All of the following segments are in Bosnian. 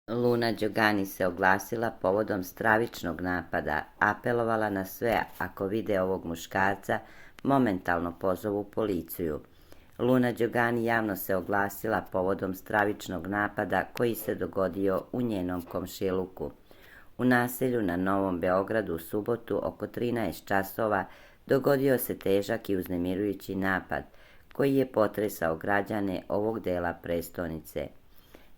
Luna Đogani se oglasila povodom stravičnog napada, apelovala na sve ako vide ovog muškarca, momentalno pozovu policiju. Luna Đogani javno se oglasila povodom stravičnog napada koji se dogodio u njenom komšiluku. U naselju na Novom Beogradu u subotu oko 13 časova dogodio se težak i uznemirujući napad koji je potresao građane ovog dela prestonice.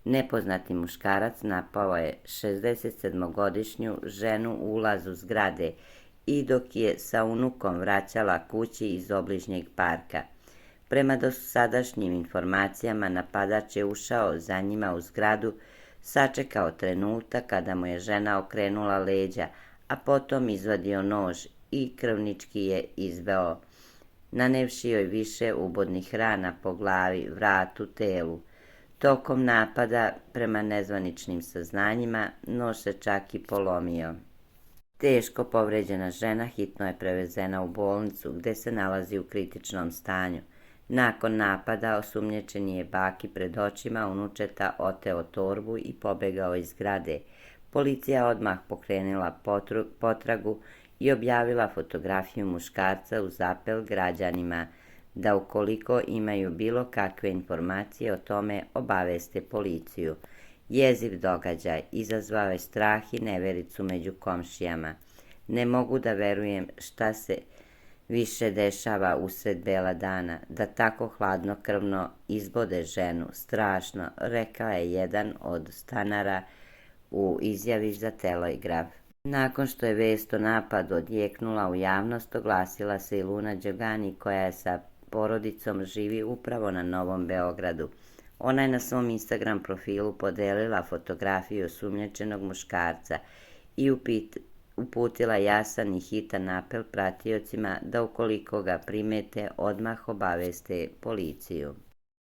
Nepoznati muškarac napao je 67-godišnju ženu u ulazu zgrade i dok je sa unukom vraćala kući iz obližnjeg parka. Prema dosadašnjim informacijama, napadač je ušao za njima u zgradu, sačekao trenutak kada mu je žena okrenula leđa, a potom izvadio nož i krvnički je izveo, nanevši joj više ubodnih rana po glavi, vratu, telu. Tokom napada, prema nezvaničnim saznanjima, nož se čak i polomio. Teško povređena žena hitno je prevezena u bolnicu gde se nalazi u kritičnom stanju. Nakon napada osumnjičeni je baki pred očima unučeta oteo torbu i pobegao iz zgrade. Policija odmah pokrenula potragu i objavila fotografiju muškarca uz apel građanima da ukoliko imaju bilo kakve informacije o tome obaveste policiju. Jeziv događaj izazvao je strah i nevericu među komšijama. Ne mogu da verujem šta se više dešava usred bela dana, da tako hladnokrvno izbode ženu, strašno, rekao je jedan od stanara u izjavi za Telegraf. Nakon što je vest o napadu odjeknula u javnost, oglasila se i Luna Đogani koja je sa porodicom živi upravo na Novom Beogradu. Ona je na svom Instagram profilu podelila fotografiju osumnjičenog muškarca i uputila jasan i hitan apel pratiocima da ukoliko ga primete odmah obaveste policiju.